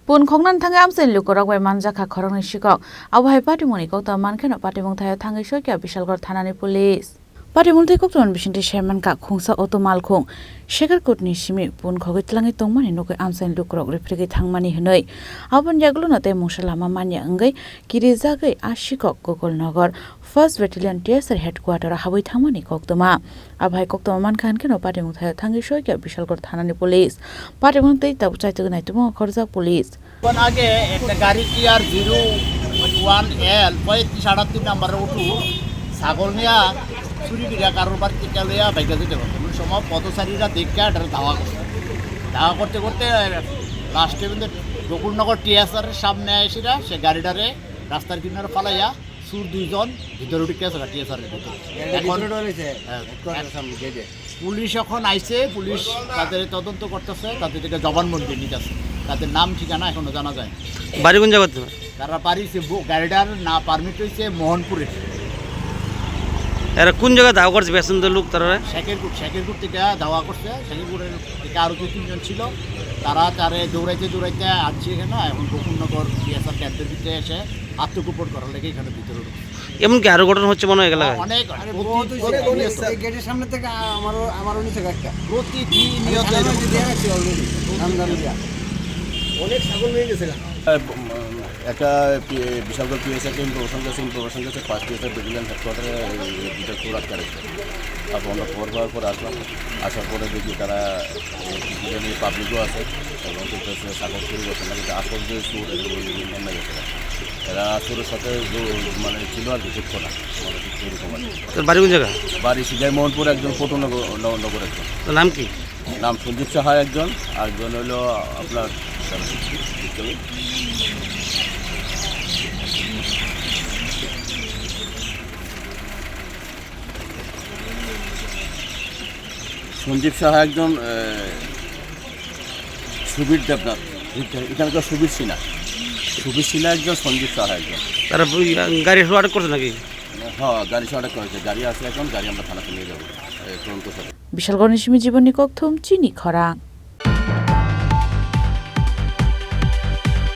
Pun khongnan thangai amsen lukorok bai manjaka khorongni sikok awhai patimoni kokta mankheno patimong thayo thangai soikya Bishalgor thanani police patimong thai kokton bisingti chairman ka khungsa auto malkhung shekarkotni simi pun khogoi tlangai tongmani nokoi amsen lukorok refrigi thangmani hnoi abon jaglo nate musalama manya angai kirijagai asikok Gokolnagar First Battalion TSR headquarter haboi thangmani koktoma abhai koktoma mankhan keno patimong thayo thangai soikya Bishalgor thanani police patimong tei tabu chaitugna tumo khorja police কোন আগে একটা গাড়ি TR 01L 3538 নম্বরের উঠু ছাগল নিয়া চুরি করিয়া কারোর বাড়িতে কেলিয়া বাইকে যেতে পারতো ওই সময় পথচারীরা দেখে এটা ধাওয়া করতে করতে লাস্টে কিন্তু গোকুলনগর টিএসআরের সামনে এসেরা সে গাড়িটারে রাস্তার কিনারে ফালাইয়া সুর দুইজন ভিতরে ঢুকে আছে টিএসআরের ভিতরে পুলিশ এখন আইছে পুলিশ তাদের তদন্ত করতেছে তাদের থেকে জবানবন্দি নিতেছে তাদের নাম ঠিকানা এখনো জানা যায় বাড়ি কোন জায়গাতে তারা বাড়ি গাড়িটার না পারমিট হয়েছে মোহনপুরে এরা কোন জায়গায় দাওয়া করছে বেসন্ত লোক তারা শেখেরপুর থেকে দাওয়া করছে শেখেরপুরের থেকে আরও 2-3 জন ছিল তারা তারে দৌড়াইতে আসছে এখানে এখন গোকুলনগর টিএসআর ক্যাম্পের ভিতরে এসে আত্মগোপন করার লেগে এখানে ভিতরে এমনকি আরো ঘটনা হচ্ছে মনে হয় এলাকায় অনেক গেটের সামনে থেকে আমারও নিচে একটা প্রতিনিয়ত অনেক ছাগল নিয়ে গেছে একটা বিশালগড় পিএসআর ইনফরমেশন কাছে 5 পিএসআর ব্যাটালিয়ন হেডকোয়ার্টারে দুটো চোর আটকে রেখেছে। তারপর আমরা খবর পাওয়ার পর আসার পরে দেখি তারা পাবলিকও আছে এবং ছাগল চুরি করছে না কিন্তু আসল যে চোর নেমে গেছে এরা চোরের সাথে মানে ছিল আর কি ঠিক না মানে চুরি কমার তোর বাড়ি কোন জায়গা বাড়ি সিজাই মোহনপুর একজন পটনগর একজন তোর নাম কি নাম সঞ্জীব সাহা একজন আরেকজন হলো আপনার সঞ্জীব সাহা একজন সুবীর দেবনাথ এখানকার সুবীর সিনহা একজন সঞ্জীব সাহা একজন তারা গাড়ি আটক করছে নাকি হ্যাঁ গাড়ি আটক করেছে গাড়ি আছে এখন গাড়ি আমরা থানাতে নিয়ে যাবো তদন্ত সাথে বিশালগড় নিশিমি জীবনী কক্থম চিনি খরা।